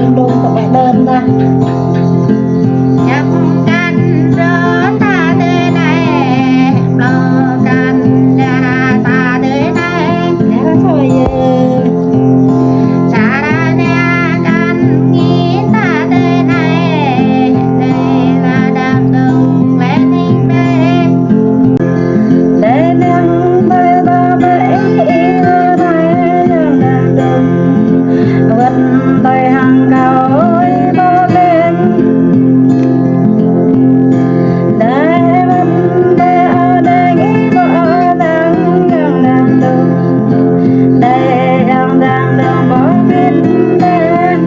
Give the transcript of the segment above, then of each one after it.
đừng đùng tập lại đơn ra nhắc căn rỡ ta thế này lo căn nhà ta thế này nè thôi cha ra nhà căn nghĩ ta thế này đây là đám đông lên hình đây để nâng tay ta bể yêu này đang đừng vân tay hàng cao bao lên để vân tay ở đây nghĩ vợ đang đừng để đang đừng bỏ bên đây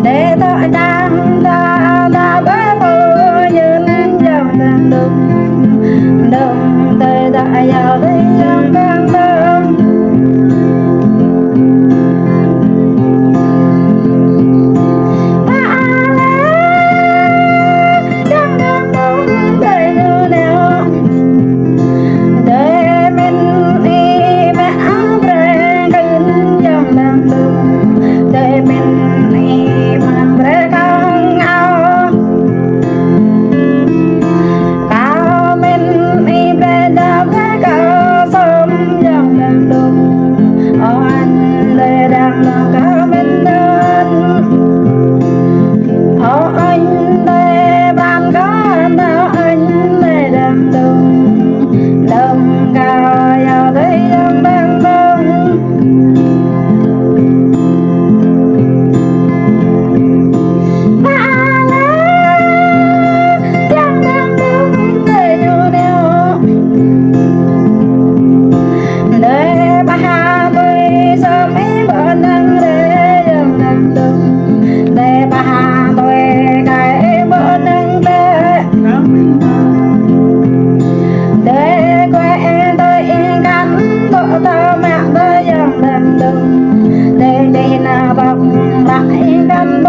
để bọc lại căn